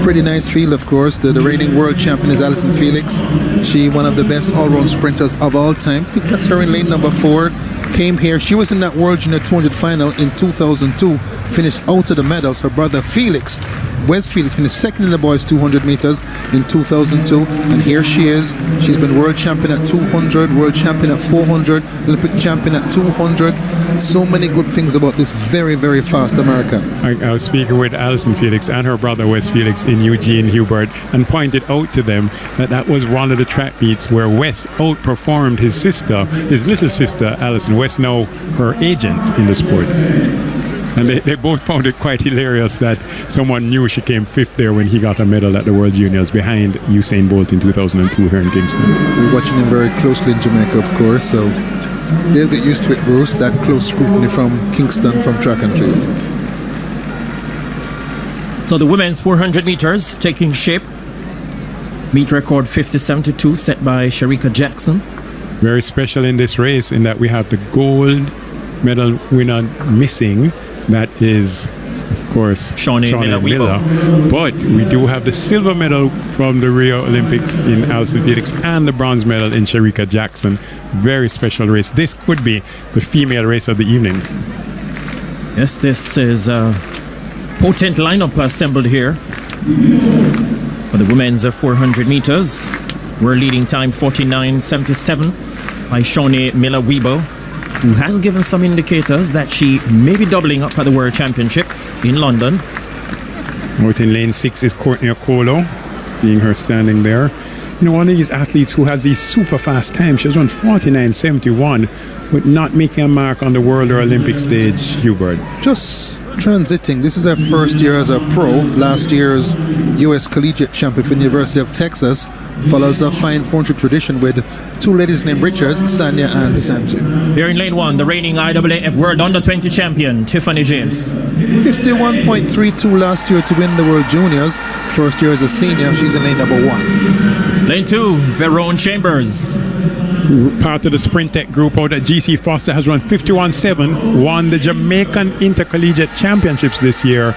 Pretty nice field, of course. The reigning world champion is Allyson Felix. She, one of the best all-round sprinters of all time. I think that's her in lane number 4. Came here. She was in that World Junior 200 final in 2002. Finished out of the medals. Her brother Felix, Wes Felix, finished second in the boys 200 meters in 2002. And here she is. She's been world champion at 200, world champion at 400, Olympic champion at 200. So many good things about this very, very fast American. I was speaking with Allyson Felix and her brother Wes Felix in Eugene, Hubert, and pointed out to them that was one of the track meets where Wes outperformed his sister, his little sister, Allyson. Wes now her agent in the sport. And they both found it quite hilarious that someone knew she came 5th there when he got a medal at the World Juniors behind Usain Bolt in 2002 here in Kingston. We're watching him very closely in Jamaica, of course, so they'll get used to it, Bruce, that close scrutiny from Kingston from track and field. So the women's 400 meters taking shape. Meet record 50.72 set by Shericka Jackson. Very special in this race in that we have the gold medal winner missing. That is, of course, Shawnee Miller. But we do have the silver medal from the Rio Olympics in Allyson Felix and the bronze medal in Shericka Jackson. Very special race. This could be the female race of the evening. Yes, this is a potent lineup assembled here for the women's 400 meters. We're leading time 49.77 by Shawnee Miller-Weibo, who has given some indicators that she may be doubling up at the World Championships in London. Out in lane 6 is Courtney Okolo, seeing her standing there. You know, one of these athletes who has these super fast times. She's run 49.71, but not making a mark on the world or Olympic stage, Hubert. Just transiting. This is her first year as a pro. Last year's U.S. collegiate champion for the University of Texas. Follows a fine 400 tradition with 2 ladies named Richards, Sanya and Santi. Here in lane 1, the reigning IAAF World Under-20 champion, Tiffany James. 51.32 last year to win the World Juniors. First year as a senior, she's in lane number 1. Lane 2, Verone Chambers. Part of the Sprint Tech group out at GC Foster has run 51.7, won the Jamaican Intercollegiate Championships this year.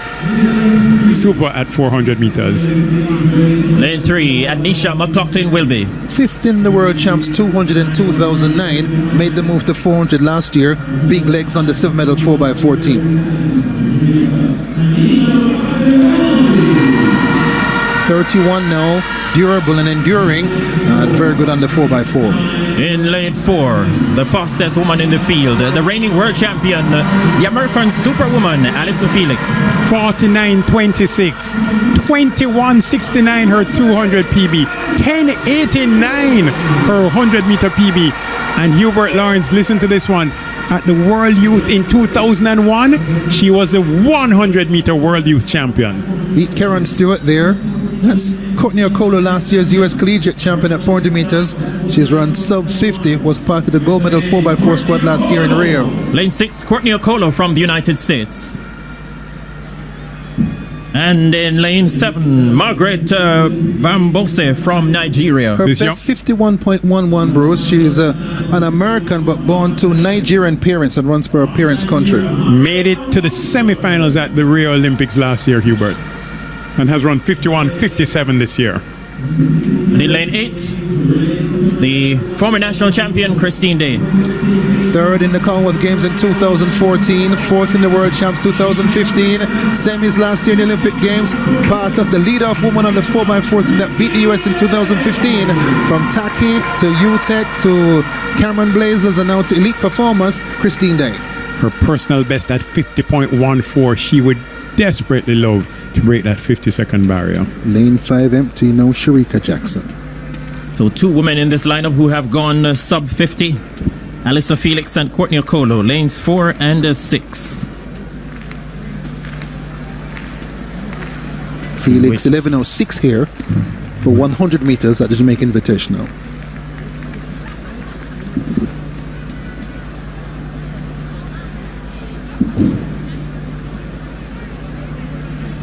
Super at 400 meters. Lane 3, Anisha McLaughlin-Wilby. 5th in the World Champs 200 in 2009. Made the move to 400 last year. Big legs on the silver medal 4x14. 31 now, durable and enduring, and very good on the 4x4. In lane 4, the fastest woman in the field, the reigning world champion, the American superwoman, Allyson Felix. 49.26, 21.69 her 200 PB, 10.89 her 100 meter PB. And Hubert Lawrence, listen to this one. At the World Youth in 2001, she was the 100 meter World Youth champion. Beat Karen Stewart there. That's Courtney Okolo, last year's U.S. collegiate champion at 400 meters. She's run sub 50, was part of the gold medal 4x4 squad last year in Rio. Lane 6, Courtney Okolo from the United States. And in lane 7, Margaret Bambose from Nigeria. Her best 51.11, Bruce. She's an American but born to Nigerian parents and runs for her parents' country. Made it to the semifinals at the Rio Olympics last year, Hubert, and has run 51.57 this year. And in lane 8, the former national champion, Christine Day. 3rd in the Commonwealth Games in 2014, 4th in the World Champs 2015, semis last year in the Olympic Games, part of the lead-off woman on the 4x4 team that beat the US in 2015. From Taki to UTEC to Cameron Blazers and now to elite performers, Christine Day. Her personal best at 50.14. She would desperately love to break that 50-second barrier. Lane 5 empty, now Shericka Jackson. So 2 women in this lineup who have gone sub 50. Allyson Felix and Courtney Okolo, lanes 4 and 6. Felix 11.06 here for 100 meters at the Jamaica Invitational.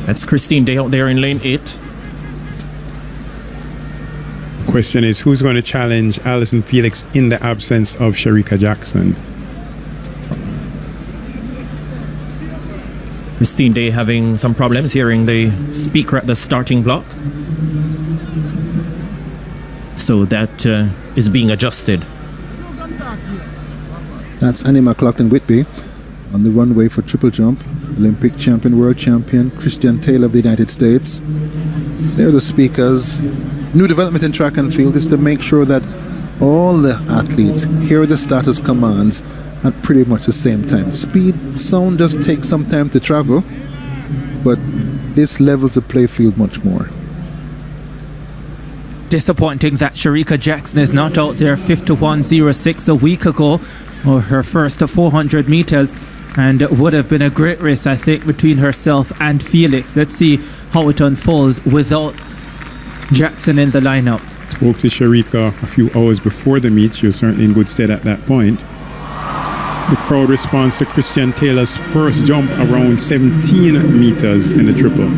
That's Christine Day out there in lane 8. Question is, who's going to challenge Allyson Felix in the absence of Shericka Jackson? Christine Day having some problems hearing the speaker at the starting block. So that is being adjusted. That's Annie McLaughlin-Whitby on the runway for triple jump. Olympic champion, world champion, Christian Taylor of the United States. They're the speakers. New development in track and field is to make sure that all the athletes hear the starters' commands at pretty much the same time. Speed, sound does take some time to travel, but this levels the play field much more. Disappointing that Shericka Jackson is not out there 51.06 a week ago, or her first 400 meters, and it would have been a great race, I think, between herself and Felix. Let's see how it unfolds without Jackson in the lineup. Spoke to Shericka a few hours before the meet. She was certainly in good stead at that point. The crowd responds to Christian Taylor's first jump around 17 meters in the triple.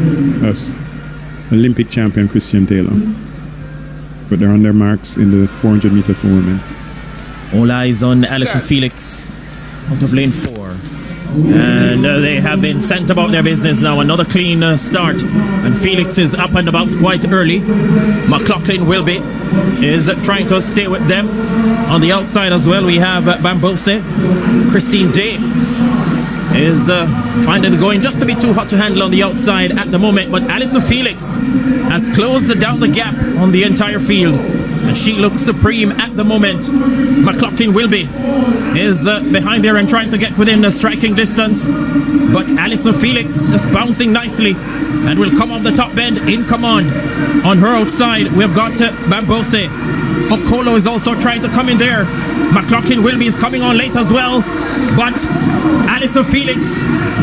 That's Olympic champion Christian Taylor. But they're on their marks in the 400 meter for women. All eyes on Allyson Felix out of lane 4. And they have been sent about their business now. Another clean start. And Felix is up and about quite early. McLaughlin-Whitby is trying to stay with them. On the outside as well, we have Bambose. Christine Day is finding it going just a bit too hot to handle on the outside at the moment. But Allyson Felix has closed down the gap on the entire field. And she looks supreme at the moment. McLaughlin-Whitby is behind there and trying to get within the striking distance. But Allyson Felix just bouncing nicely and will come off the top bend in command. On her outside, we've got Bambose. Okolo is also trying to come in there. McLaughlin-Whitby is coming on late as well. But Allyson Felix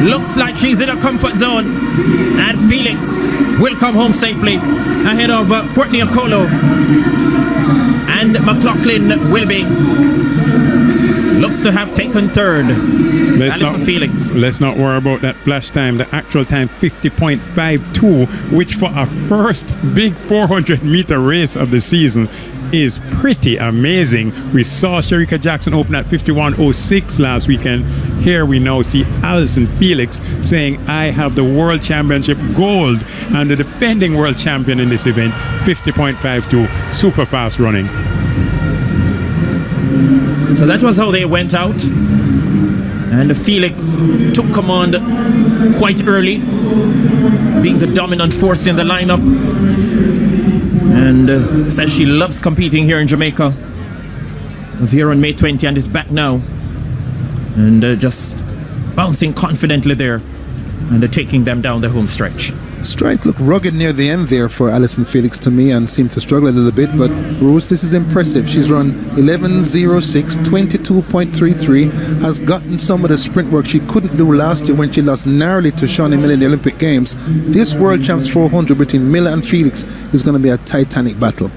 looks like she's in a comfort zone. And Felix will come home safely ahead of Courtney Okolo. And McLaughlin-Whitby looks to have taken third. Allyson Felix. Let's not worry about that flash time. The actual time 50.52, which for a first big 400 meter race of the season is pretty amazing. We saw Shericka Jackson open at 51.06 last weekend. Here we now see Allyson Felix saying, I have the world championship gold and the defending world champion in this event. 50.52, super fast running. So that was how they went out. And Felix took command quite early, being the dominant force in the lineup. And says she loves competing here in Jamaica. Was here on May 20 and is back now. And just bouncing confidently there and taking them down the home stretch. Strike looked rugged near the end there for Allyson Felix to me and seemed to struggle a little bit, but Rose, this is impressive. She's run 11.06, 22.33, has gotten some of the sprint work she couldn't do last year when she lost narrowly to Shawnee Miller in the Olympic Games. This World Champs 400 between Miller and Felix is going to be a titanic battle.